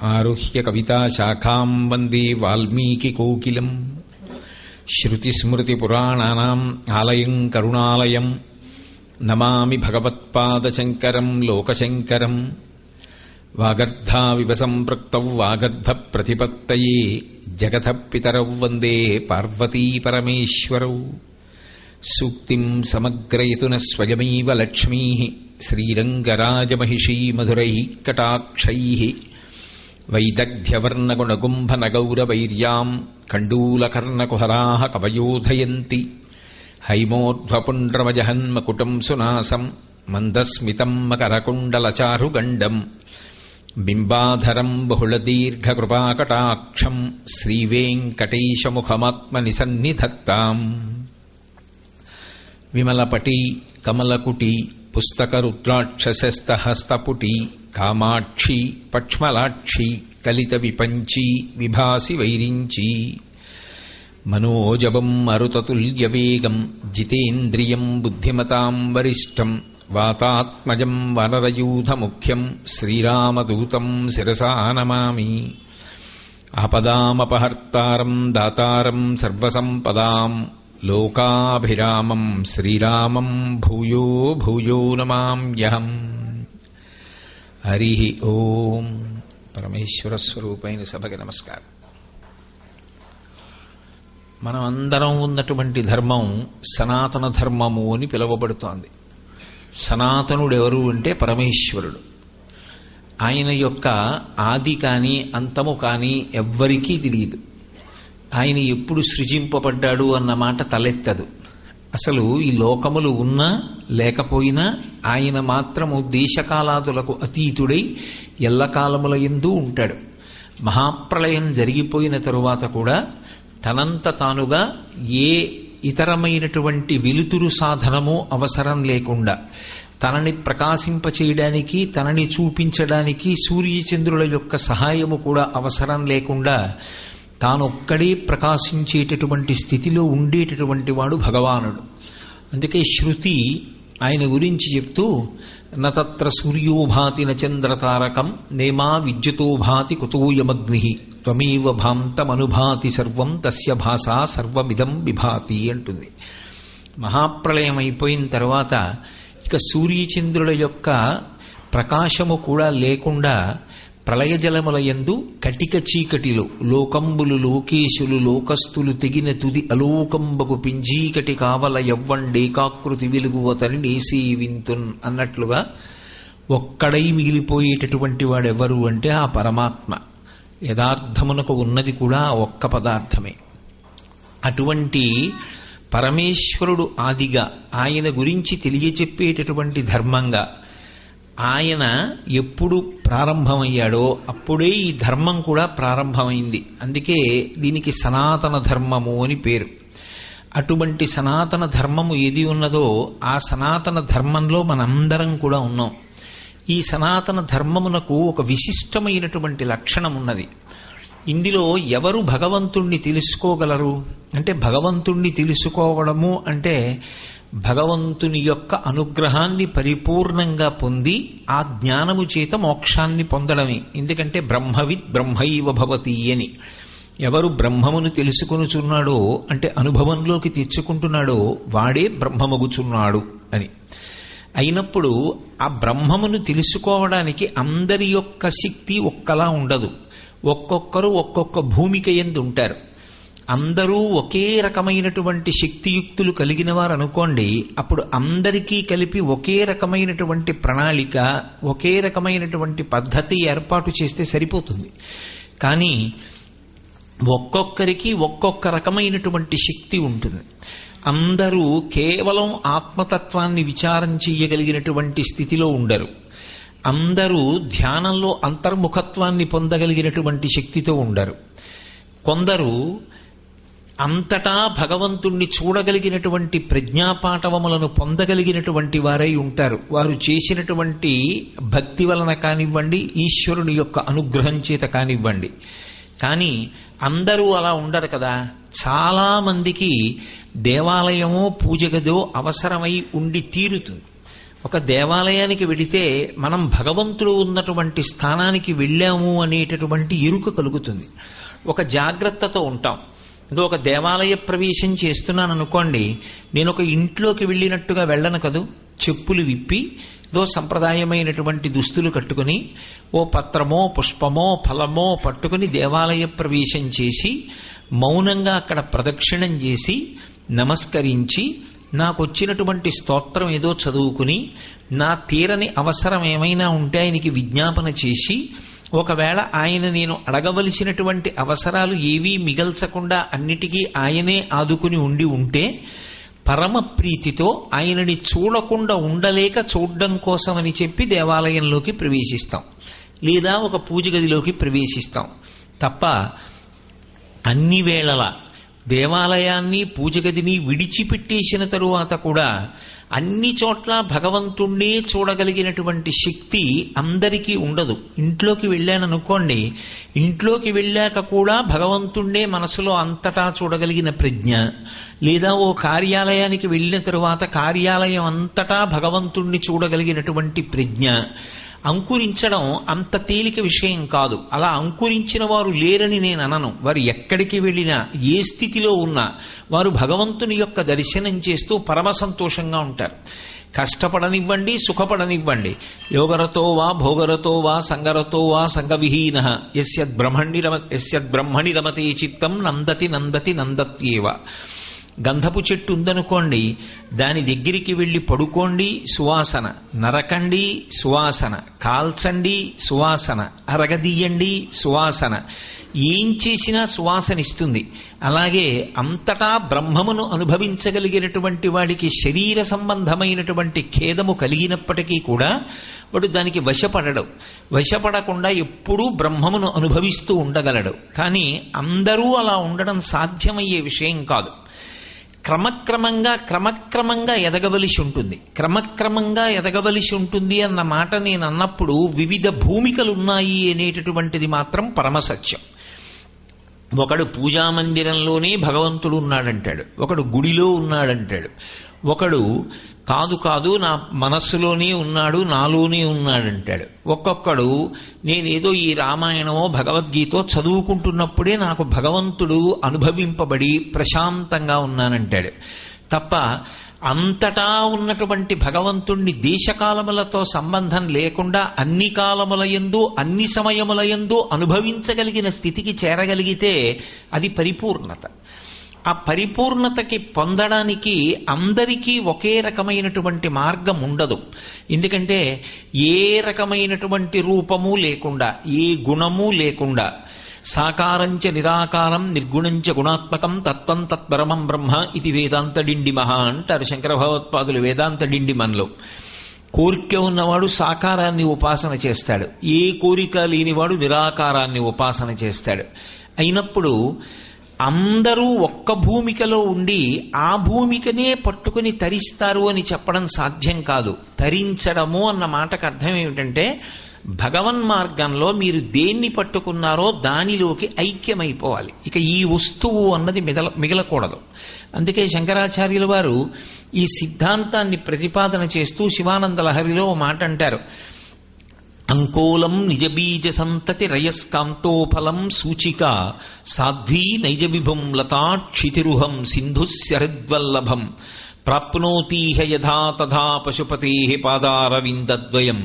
ఆరుహ్య కవితాశాఖాం వందే వాల్మీకికోకిలం. శ్రుతిస్మృతిపురాణానాం ఆలయం కరుణాలయం. నమామి భగవత్పాదశంకరం లోకశంకరం. వాగర్ధావివ సంపృక్తౌ వాగర్ధప్రతిపత్తయే జగతః పితరౌ వందే పార్వతీపరమేశ్వరౌ. సూక్తిం సమగ్రయతున స్వయమేవ లక్ష్మీః శ్రీరంగరాజమహిషీ మధురైః కటాక్షైః. వైదగ్ధ్యవర్ణగుణగుంభనగౌరవైర్యాం కండూలకర్ణకుహరాः కవయోధయంతి. హైమోర్ధ్వపుండ్రమజహన్మకుటం సునాసం మందస్మితం మకరకుండలచారుగండం. బింబాధరం బహుళదీర్ఘకృపాకటాక్షం శ్రీవేంకటేశముఖమాత్మనిసన్నిధత్తాం. విమలపటి కమలకుటి పుస్తకరుద్రాక్షసస్తహస్తపుటి కామాక్షి పక్ష్మలాక్షి కలిత విపంచి విభాసి వైరించి. మనోజవం మరుతతుల్యవేగం జితేంద్రియం బుద్ధిమతాం వరిష్టం. వాతాత్మజం వనరయూధముఖ్యం శ్రీరామదూతం శిరసా నమామి. ఆపదామపహర్తారం దాతారం సర్వసంపదాం లోకాభిరామం శ్రీరామం భూయో భూయో నమామ్యహం. హరి ఓం. పరమేశ్వర స్వరూపైన సభకి నమస్కారం. మనం అందరం ఉన్నటువంటి ధర్మం సనాతన ధర్మము అని పిలువబడుతోంది. సనాతనుడు ఎవరు అంటే పరమేశ్వరుడు. ఆయన యొక్క ఆది కానీ అంతము కానీ ఎవ్వరికీ తెలియదు. ఆయన ఎప్పుడు సృజింపబడ్డాడు అన్న మాట తలెత్తదు. అసలు ఈ లోకములు ఉన్నా లేకపోయినా ఆయన మాత్రము దేశకాలాదులకు అతీతుడై ఎల్లకాలముల యందు ఉంటాడు. మహాప్రళయం జరిగిపోయిన తరువాత కూడా తనంత తానుగా ఏ ఇతరమైనటువంటి వెలుతురు సాధనము అవసరం లేకుండా తనని ప్రకాశింపచేయడానికి తనని చూపించడానికి సూర్యచంద్రుల యొక్క సహాయము కూడా అవసరం లేకుండా తానొక్కడే ప్రకాశించేటటువంటి స్థితిలో ఉండేటటువంటి వాడు భగవానుడు. అందుకే శృతి ఆయన గురించి చెప్తూ నత్ర సూర్యోభాతి నచంద్రతారకం నేమా విద్యుతోభాతి కుతోయమగ్ని త్వమేవ భాంతమనుభాతి సర్వం తస్య భాషా సర్వమిదం విభాతి అంటుంది. మహాప్రళయం అయిపోయిన తర్వాత ఇక సూర్యచంద్రుల యొక్క ప్రకాశము కూడా లేకుండా ప్రళయజలముల యందు కటిక చీకటిలో లోకంబులు లోకేశులు లోకస్తులు తెగిన తుది అలోకంబకు పింజీకటి కావల యవ్వండేకాకృతి వెలుగువతని నేసీ వింతున్ అన్నట్లుగా ఒక్కడై మిగిలిపోయేటటువంటి వాడెవరు అంటే ఆ పరమాత్మ. యథార్థమునకు ఉన్నది కూడా ఒక్క పదార్థమే. అటువంటి పరమేశ్వరుడు ఆదిగా ఆయన గురించి తెలియచెప్పేటటువంటి ధర్మంగా ఆయన ఎప్పుడు ప్రారంభమయ్యాడో అప్పుడే ఈ ధర్మం కూడా ప్రారంభమైంది. అందుకే దీనికి సనాతన ధర్మము అని పేరు. అటువంటి సనాతన ధర్మము ఏది ఉన్నదో ఆ సనాతన ధర్మంలో మనందరం కూడా ఉన్నాం. ఈ సనాతన ధర్మమునకు ఒక విశిష్టమైనటువంటి లక్షణం ఉన్నది. ఇందులో ఎవరు భగవంతుణ్ణి తెలుసుకోగలరు అంటే భగవంతుణ్ణి తెలుసుకోవడము అంటే భగవంతుని యొక్క అనుగ్రహాన్ని పరిపూర్ణంగా పొంది ఆ జ్ఞానము చేత మోక్షాన్ని పొందడమే. ఎందుకంటే బ్రహ్మవిత్ బ్రహ్మైవ భవతి అని. ఎవరు బ్రహ్మమును తెలుసుకొనుచున్నాడో అంటే అనుభవంలోకి తెచ్చుకుంటున్నాడో వాడే బ్రహ్మమగుచున్నాడు అని. అయినప్పుడు ఆ బ్రహ్మమును తెలుసుకోవడానికి అందరి యొక్క శక్తి ఒక్కలా ఉండదు. ఒక్కొక్కరు ఒక్కొక్క భూమిక యందు ఉంటారు. అందరూ ఒకే రకమైనటువంటి శక్తియుక్తులు కలిగిన వారు అనుకోండి, అప్పుడు అందరికీ కలిపి ఒకే రకమైనటువంటి ప్రణాళిక ఒకే రకమైనటువంటి పద్ధతి ఏర్పాటు చేస్తే సరిపోతుంది. కానీ ఒక్కొక్కరికి ఒక్కొక్క రకమైనటువంటి శక్తి ఉంటుంది. అందరూ కేవలం ఆత్మతత్వాన్ని విచారం చేయగలిగినటువంటి స్థితిలో ఉండరు. అందరూ ధ్యానంలో అంతర్ముఖత్వాన్ని పొందగలిగినటువంటి శక్తితో ఉండరు. కొందరు అంతటా భగవంతుణ్ణి చూడగలిగినటువంటి ప్రజ్ఞాపాఠవములను పొందగలిగినటువంటి వారై ఉంటారు. వారు చేసినటువంటి భక్తి వలన కానివ్వండి, ఈశ్వరుని యొక్క అనుగ్రహం చేత కానివ్వండి. కానీ అందరూ అలా ఉండరు కదా. చాలా మందికి దేవాలయమో పూజ గదో అవసరమై ఉండి తీరుతుంది. ఒక దేవాలయానికి వెడితే మనం భగవంతుడు ఉన్నటువంటి స్థానానికి వెళ్ళాము అనేటటువంటి ఎరుక కలుగుతుంది. ఒక జాగ్రత్తతో ఉంటాం. ఏదో ఒక దేవాలయ ప్రవేశం చేస్తున్నాను అనుకోండి, నేను ఒక ఇంట్లోకి వెళ్ళినట్టుగా వెళ్ళను కదూ. చెప్పులు విప్పి ఏదో సంప్రదాయమైనటువంటి దుస్తులు కట్టుకుని ఓ పత్రమో పుష్పమో ఫలమో పట్టుకుని దేవాలయ ప్రవేశం చేసి మౌనంగా అక్కడ ప్రదక్షిణం చేసి నమస్కరించి నాకు వచ్చినటువంటి స్తోత్రం ఏదో చదువుకుని నా తీరని అవసరం ఏమైనా ఉంటే ఆయనకి విజ్ఞాపన చేసి, ఒకవేళ ఆయన నేను అడగవలసినటువంటి అవసరాలు ఏవీ మిగల్చకుండా అన్నిటికీ ఆయనే ఆదుకుని ఉంటే పరమ ప్రీతితో ఆయనని చూడకుండా ఉండలేక చూడడం కోసమని చెప్పి దేవాలయంలోకి ప్రవేశిస్తాం, లేదా ఒక పూజ గదిలోకి ప్రవేశిస్తాం తప్ప అన్ని వేళలా దేవాలయాన్ని పూజ గదిని విడిచిపెట్టేసిన తరువాత కూడా అన్ని చోట్ల భగవంతుణ్ణే చూడగలిగినటువంటి శక్తి అందరికీ ఉండదు. ఇంట్లోకి వెళ్ళాననుకోండి, ఇంట్లోకి వెళ్ళాక కూడా భగవంతుణ్ణే మనసులో అంతటా చూడగలిగిన ప్రజ్ఞ, లేదా ఓ కార్యాలయానికి వెళ్ళిన తరువాత కార్యాలయం అంతటా భగవంతుణ్ణి చూడగలిగినటువంటి ప్రజ్ఞ అంకురించడం అంత తేలిక విషయం కాదు. అలా అంకురించిన వారు లేరని నేను అనను. వారు ఎక్కడికి వెళ్ళినా ఏ స్థితిలో ఉన్నా వారు భగవంతుని యొక్క దర్శనం చేస్తూ పరమ సంతోషంగా ఉంటారు. కష్టపడనివ్వండి, సుఖపడనివ్వండి. యోగరతో వా భోగరతో వా సంగరతో వా సంగవిహీన యస్యద్బ్రహ్మణి రమతే చిత్తం నందతి నందతి నందత్యేవ. గంధపు చెట్టు ఉందనుకోండి, దాని దగ్గరికి వెళ్ళి పడుకోండి, సువాసన. నరకండి, సువాసన. కాల్చండి, సువాసన. అరగదీయండి, సువాసన. ఏం చేసినా సువాసనిస్తుంది. అలాగే అంతటా బ్రహ్మమును అనుభవించగలిగినటువంటి వాడికి శరీర సంబంధమైనటువంటి ఖేదము కలిగినప్పటికీ కూడా వాడు దానికి వశపడకుండా ఎప్పుడూ బ్రహ్మమును అనుభవిస్తూ ఉండగలడు. కానీ అందరూ అలా ఉండడం సాధ్యమయ్యే విషయం కాదు. క్రమక్రమంగా ఎదగవలసి ఉంటుంది. క్రమక్రమంగా ఎదగవలసి ఉంటుంది అన్న మాట నేను అన్నప్పుడు వివిధ భూమికలున్నాయి అనేటటువంటిది మాత్రం పరమసత్యం. ఒకడు పూజామందిరంలోనే భగవంతుడు ఉన్నాడంటాడు, ఒకడు గుడిలో ఉన్నాడంటాడు, ఒకడు కాదు నా మనస్సులోనే ఉన్నాడు, నాలోనే ఉన్నాడంటాడు. ఒక్కొక్కడు నేనేదో ఈ రామాయణమో భగవద్గీతో చదువుకుంటున్నప్పుడే నాకు భగవంతుడు అనుభవింపబడి ప్రశాంతంగా ఉన్నానంటాడు. తప్ప అంతటా ఉన్నటువంటి భగవంతుణ్ణి దేశకాలములతో సంబంధం లేకుండా అన్ని కాలములయందు అన్ని సమయములయందు అనుభవించగలిగిన స్థితికి చేరగలిగితే అది పరిపూర్ణత. ఆ పరిపూర్ణతకి పొందడానికి అందరికీ ఒకే రకమైనటువంటి మార్గం ఉండదు. ఎందుకంటే ఏ రకమైనటువంటి రూపము లేకుండా, ఏ గుణము లేకుండా, సాకారంచ నిరాకారం నిర్గుణంచ గుణాత్మకం తత్వం తత్పరమం బ్రహ్మ ఇది వేదాంత డిండిమహ అంటారు శంకర భగవత్పాదులు వేదాంత డిండిమన్లో. కోరిక ఉన్నవాడు సాకారాన్ని ఉపాసన చేస్తాడు, ఏ కోరిక లేనివాడు నిరాకారాన్ని ఉపాసన చేస్తాడు. అయినప్పుడు అందరూ ఒక్క భూమికలో ఉండి ఆ భూమికనే పట్టుకుని తరిస్తారు అని చెప్పడం సాధ్యం కాదు. తరించడము అన్న మాటకు అర్థం ఏమిటంటే భగవన్ మార్గంలో మీరు దేన్ని పట్టుకున్నారో దానిలోకి ఐక్యమైపోవాలి. ఇక ఈ వస్తువు అన్నది మిగలకూడదు. అందుకే శంకరాచార్యుల వారు ఈ సిద్ధాంతాన్ని ప్రతిపాదన చేస్తూ శివానంద లహరిలో ఓ మాట అంటారు. అంకోలం నిజబీజ సంతతి రయస్కాంతోఫలం సూచిక సాధ్వీ నైజ విభుం లతాక్షితిరుహం సింధుస్యహృద్వల్లభం ప్రాప్నోతీహ యథా తథా పశుపతే పాదారవిందద్వయం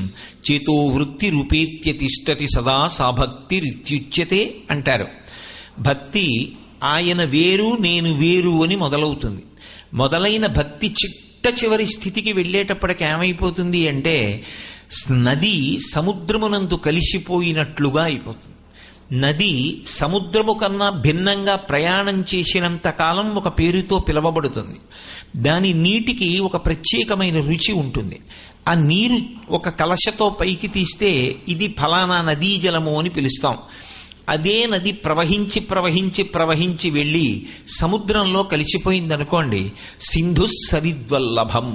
చేతో వృత్తి రూపేత్య తిష్టతి సదా సా భక్తిరిత్యుచ్యతే అంటారు. భక్తి ఆయన వేరు నేను వేరు అని మొదలవుతుంది. మొదలైన భక్తి చిట్ట చివరి స్థితికి వెళ్ళేటప్పటికి ఏమైపోతుంది అంటే నది సముద్రమునందు కలిసిపోయినట్లుగా అయిపోతుంది. నది సముద్రము కన్నా భిన్నంగా ప్రయాణం చేసినంత కాలం ఒక పేరుతో పిలవబడుతుంది. దాని నీటికి ఒక ప్రత్యేకమైన రుచి ఉంటుంది. ఆ నీరు ఒక కలశతో పైకి తీస్తే ఇది ఫలానా నదీ జలము అని పిలుస్తాం. అదే నది ప్రవహించి ప్రవహించి ప్రవహించి వెళ్ళి సముద్రంలో కలిసిపోయిందనుకోండి, సింధు సరిద్వల్లభం.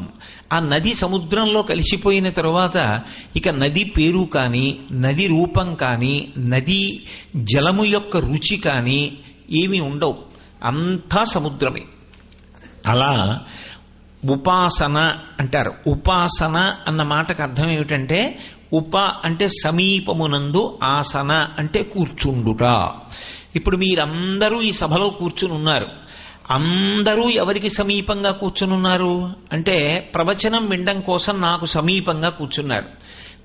ఆ నది సముద్రంలో కలిసిపోయిన తరువాత ఇక నది పేరు కానీ, నది రూపం కానీ, నది జలము యొక్క రుచి కానీ ఏమీ ఉండవు. అంతా సముద్రమే. అలా ఉపాసన అంటారు. ఉపాసన అన్న మాటకు అర్థం ఏమిటంటే, ఉప అంటే సమీపమునందు, ఆసన అంటే కూర్చుండుట. ఇప్పుడు మీరందరూ ఈ సభలో కూర్చుని ఉన్నారు. అందరూ ఎవరికి సమీపంగా కూర్చునున్నారు అంటే, ప్రవచనం వినడం కోసం నాకు సమీపంగా కూర్చున్నారు.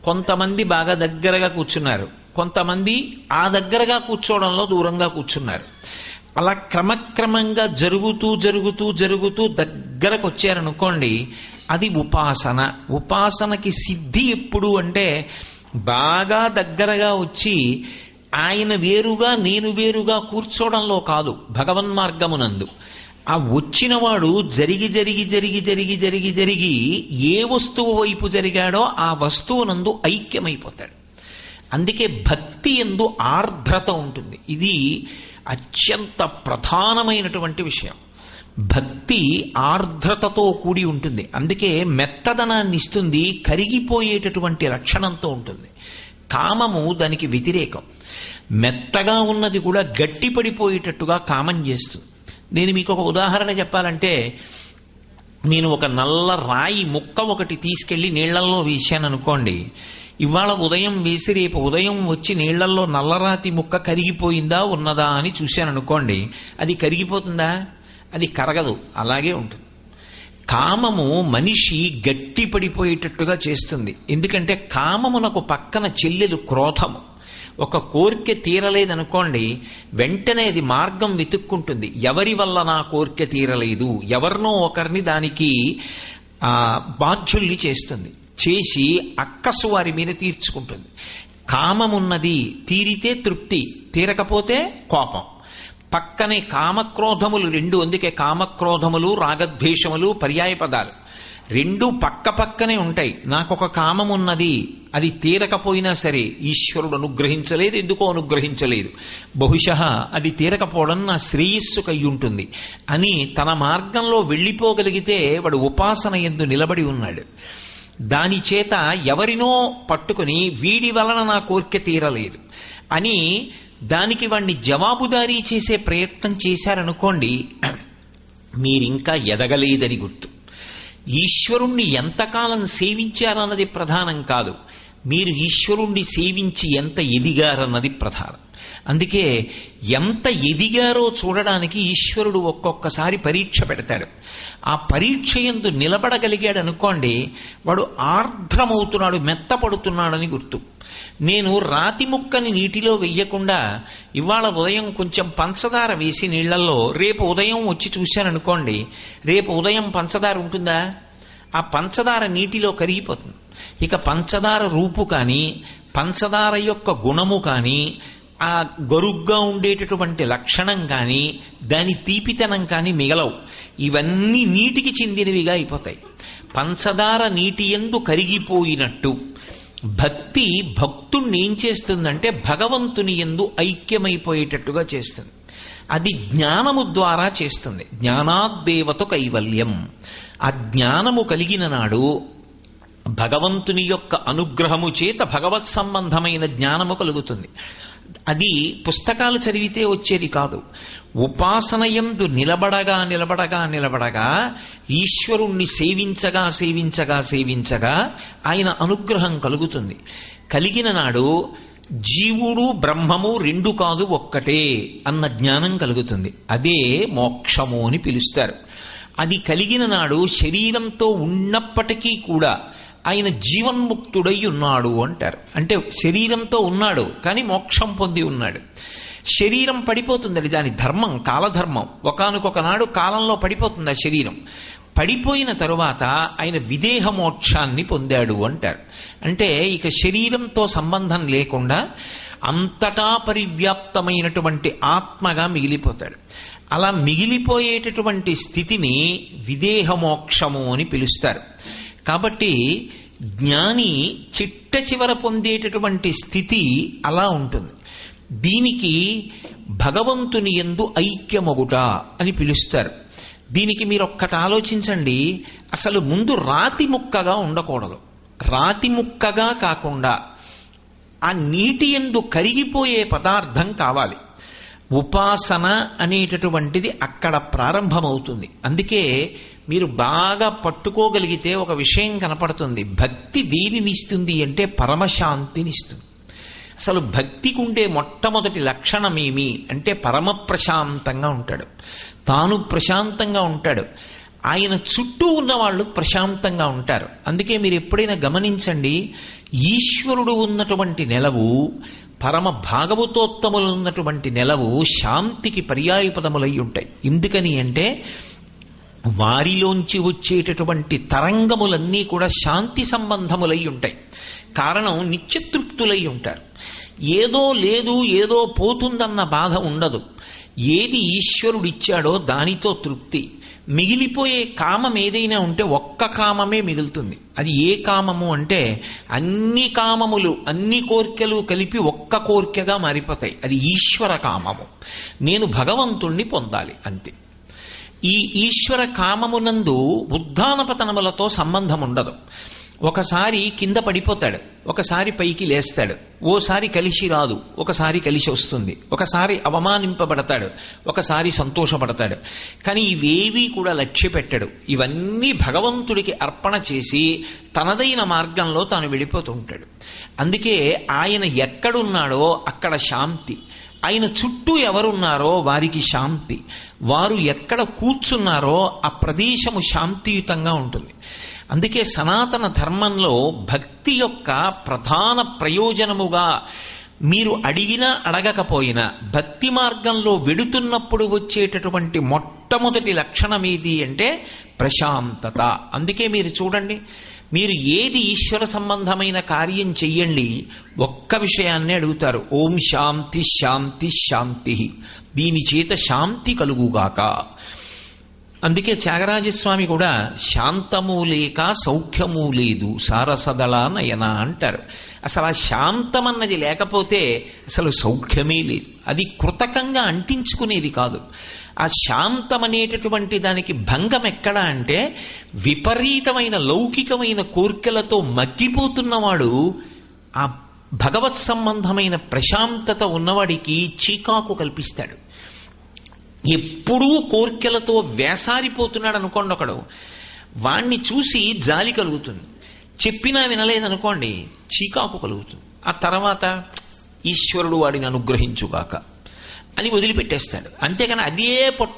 కొంతమంది బాగా దగ్గరగా కూర్చున్నారు, కొంతమంది ఆ దగ్గరగా కూర్చోవడంలో దూరంగా కూర్చున్నారు. అలా క్రమక్రమంగా జరుగుతూ జరుగుతూ జరుగుతూ దగ్గరకు వచ్చారనుకోండి, అది ఉపాసన. ఉపాసనకి సిద్ధి ఎప్పుడు అంటే, బాగా దగ్గరగా వచ్చి ఆయన వేరుగా నేను వేరుగా కూర్చోవడంలో కాదు, భగవన్మార్గమునందు. ఆ వచ్చినవాడు జరిగి జరిగి జరిగి జరిగి జరిగి జరిగి ఏ వస్తువు వైపు జరిగాడో ఆ వస్తువునందు ఐక్యమైపోతాడు. అందుకే భక్తి యందు ఆర్ద్రత ఉంటుంది. ఇది అత్యంత ప్రధానమైనటువంటి విషయం. భక్తి ఆర్ద్రతతో కూడి ఉంటుంది. అందుకే మెత్తదనాన్ని ఇస్తుంది, కరిగిపోయేటటువంటి లక్షణంతో ఉంటుంది. కామము దానికి వ్యతిరేకం. మెత్తగా ఉన్నది కూడా గట్టిపడిపోయేటట్టుగా కామం చేస్తుంది. నేను మీకు ఒక ఉదాహరణ చెప్పాలంటే, నేను ఒక నల్ల రాయి ముక్క ఒకటి తీసుకెళ్లి నీళ్లలో వేశాను అనుకోండి. ఇవాళ ఉదయం వేసి రేపు ఉదయం వచ్చి నీళ్లలో నల్లరాతి ముక్క కరిగిపోయిందా ఉన్నదా అని చూశాను అనుకోండి, అది కరిగిపోతుందా? అది కరగదు, అలాగే ఉంటుంది. కామము మనిషి గట్టి పడిపోయేటట్టుగా చేస్తుంది. ఎందుకంటే కామమునకు పక్కన చెల్లెలు క్రోధము. ఒక కోరిక తీరలేదనుకోండి, వెంటనే అది మార్గం వెతుక్కుంటుంది. ఎవరి వల్ల నా కోరిక తీరలేదు, ఎవరినో ఒకరిని దానికి బాధ్యుల్ని చేస్తుంది. చేసి అక్కసు వారి మీద తీర్చుకుంటుంది. కామమున్నది, తీరితే తృప్తి, తీరకపోతే కోపం. పక్కనే కామక్రోధములు రెండు. అందుకే కామక్రోధములు రాగద్వేషములు పర్యాయ పదాలు. రెండు పక్క పక్కనే ఉంటాయి. నాకొక కామం ఉన్నది, అది తీరకపోయినా సరే ఈశ్వరుడు అనుగ్రహించలేదు, ఎందుకో అనుగ్రహించలేదు, బహుశః అది తీరకపోవడం నా శ్రేయస్సుకు అయి ఉంటుంది అని తన మార్గంలో వెళ్ళిపోగలిగితే వాడు ఉపాసన యందు నిలబడి ఉన్నాడు. దాని చేత ఎవరినో పట్టుకుని వీడి వలన నా కోరిక తీరలేదు అని దానికి వాణ్ణి జవాబుదారీ చేసే ప్రయత్నం చేశారనుకోండి, మీరింకా ఎదగలేదని గుర్తు. ఈశ్వరుణ్ణి ఎంతకాలం సేవించారన్నది ప్రధానం కాదు, మీరు ఈశ్వరుణ్ణి సేవించి ఎంత ఎదిగారన్నది ప్రధానం. అందుకే ఎంత ఎదిగారో చూడడానికి ఈశ్వరుడు ఒక్కొక్కసారి పరీక్ష పెడతాడు. ఆ పరీక్ష యందు నిలబడగలిగాడు అనుకోండి, వాడు ఆర్ద్రమవుతున్నాడు, మెత్తపడుతున్నాడని గుర్తు. నేను రాతి ముక్కని నీటిలో వెయ్యకుండా ఇవాళ ఉదయం కొంచెం పంచదార వేసి నీళ్లలో రేపు ఉదయం వచ్చి చూశాననుకోండి, రేపు ఉదయం పంచదార ఉంటుందా? ఆ పంచదార నీటిలో కరిగిపోతుంది. ఇక పంచదార రూపు కానీ, పంచదార యొక్క గుణము కానీ, ఆ గరుగ్గా ఉండేటటువంటి లక్షణం కానీ, దాని తీపితనం కానీ మిగలవు. ఇవన్నీ నీటికి చెందినవిగా అయిపోతాయి. పంచదార నీటి యందు కరిగిపోయినట్టు భక్తి భక్తుణ్ణి ఏం చేస్తుందంటే భగవంతుని యందు ఐక్యమైపోయేటట్టుగా చేస్తుంది. అది జ్ఞానము ద్వారా చేస్తుంది. జ్ఞానాద్దేవత కైవల్యం. ఆ జ్ఞానము కలిగిన నాడు భగవంతుని యొక్క అనుగ్రహము చేత భగవత్ సంబంధమైన జ్ఞానము కలుగుతుంది. అది పుస్తకాలు చదివితే వచ్చేది కాదు. ఉపాసనయందు నిలబడగా నిలబడగా నిలబడగా ఈశ్వరుణ్ణి సేవించగా సేవించగా సేవించగా ఆయన అనుగ్రహం కలుగుతుంది. కలిగిన నాడు జీవుడు బ్రహ్మము రెండు కాదు ఒక్కటే అన్న జ్ఞానం కలుగుతుంది. అదే మోక్షము అని పిలుస్తారు. అది కలిగిన నాడు శరీరంతో ఉన్నప్పటికీ కూడా ఆయన జీవన్ముక్తుడై ఉన్నాడు అంటారు. అంటే శరీరంతో ఉన్నాడు కానీ మోక్షం పొంది ఉన్నాడు. శరీరం పడిపోతుంది, అది దాని ధర్మం, కాలధర్మం. ఒకానొక నాడు కాలంలో పడిపోతుంది ఆ శరీరం. పడిపోయిన తరువాత ఆయన విదేహ మోక్షాన్ని పొందాడు అంటారు. అంటే ఇక శరీరంతో సంబంధం లేకుండా అంతటా పరివ్యాప్తమైనటువంటి ఆత్మగా మిగిలిపోతాడు. అలా మిగిలిపోయేటటువంటి స్థితిని విదేహ మోక్షము అని పిలుస్తారు. కాబట్టి జ్ఞాని చిట్ట చివర పొందేటటువంటి స్థితి అలా ఉంటుంది. దీనికి భగవంతుని యందు ఐక్యమగుట అని పిలుస్తారు. దీనికి మీరు ఒక్కటి ఆలోచించండి. అసలు ముందు రాతి ముక్కగా ఉండకూడదు. రాతి ముక్కగా కాకుండా ఆ నీటి యందు కరిగిపోయే పదార్థం కావాలి. ఉపాసన అనేటటువంటిది అక్కడ ప్రారంభమవుతుంది. అందుకే మీరు బాగా పట్టుకోగలిగితే ఒక విషయం కనపడుతుంది. భక్తి దేనినిస్తుంది అంటే పరమశాంతినిస్తుంది. అసలు భక్తికి ఉండే మొట్టమొదటి లక్షణమేమి అంటే పరమ ప్రశాంతంగా ఉంటాడు, తాను ప్రశాంతంగా ఉంటాడు, ఆయన చుట్టూ ఉన్న వాళ్ళు ప్రశాంతంగా ఉంటారు. అందుకే మీరు ఎప్పుడైనా గమనించండి, ఈశ్వరుడు ఉన్నటువంటి నెలవు, పరమ భాగవతోత్తములు ఉన్నటువంటి నెలవు శాంతికి పర్యాయపదములై ఉంటాయి. ఎందుకని అంటే వారిలోంచి వచ్చేటటువంటి తరంగములన్నీ కూడా శాంతి సంబంధములై ఉంటాయి. కారణం, నిత్యతృప్తులై ఉంటారు. ఏదో లేదు ఏదో పోతుందన్న బాధ ఉండదు. ఏది ఈశ్వరుడిచ్చాడో దానితో తృప్తి. మిగిలిపోయే కామం ఏదైనా ఉంటే ఒక్క కామమే మిగులుతుంది. అది ఏ కామము అంటే అన్ని కామములు, అన్ని కోర్కెలు కలిపి ఒక్క కోర్కెగా మారిపోతాయి. అది ఈశ్వర కామము. నేను భగవంతుణ్ణి పొందాలి అంతే. ఈ ఈశ్వర కామమునందు ఉద్ధానపతనములతో సంబంధం ఉండదు. ఒకసారి కింద పడిపోతాడు, ఒకసారి పైకి లేస్తాడు, ఓసారి కలిసి రాదు, ఒకసారి కలిసి వస్తుంది, ఒకసారి అవమానింపబడతాడు, ఒకసారి సంతోషపడతాడు. కానీ ఇవేవీ కూడా లక్ష్య పెట్టడు. ఇవన్నీ భగవంతుడికి అర్పణ చేసి తనదైన మార్గంలో తాను వెళ్ళిపోతూ ఉంటాడు. అందుకే ఆయన ఎక్కడున్నాడో అక్కడ శాంతి, ఆయన చుట్టూ ఎవరున్నారో వారికి శాంతి, వారు ఎక్కడ కూర్చున్నారో ఆ ప్రదేశము శాంతియుతంగా ఉంటుంది. అందుకే సనాతన ధర్మంలో భక్తి యొక్క ప్రధాన ప్రయోజనముగా మీరు అడిగినా అడగకపోయినా భక్తి మార్గంలో వెడుతున్నప్పుడు వచ్చేటటువంటి మొట్టమొదటి లక్షణం ఏది అంటే ప్రశాంతత. అందుకే మీరు చూడండి, మీరు ఏది ఈశ్వర సంబంధమైన కార్యం చెయ్యండి, ఒక్క విషయాన్నే అడుగుతారు, ఓం శాంతి శాంతి శాంతి, దీని చేత శాంతి కలుగుగాక. అందుకే త్యాగరాజస్వామి కూడా శాంతము లేక సౌఖ్యము లేదు సారసదళ నయన అంటారు. అసలు ఆ శాంతమన్నది లేకపోతే అసలు సౌఖ్యమే లేదు. అది కృతకంగా అంటించుకునేది కాదు. ఆ శాంతమనేటటువంటి దానికి భంగం ఎక్కడా అంటే విపరీతమైన లౌకికమైన కోర్కెలతో మగ్గిపోతున్నవాడు ఆ భగవత్ సంబంధమైన ప్రశాంతత ఉన్నవాడికి చీకాకు కల్పిస్తాడు. ఎప్పుడూ కోర్కెలతో వేసారిపోతున్నాడు అనుకోండి ఒకడు, వాణ్ణి చూసి జాలి కలుగుతుంది. చెప్పినా వినలేదనుకోండి చీకాకు కలుగుతుంది. ఆ తర్వాత ఈశ్వరుడు వాడిని అనుగ్రహించుగాక అని వదిలిపెట్టేస్తాడు. అంతేగాని అదే పట్టు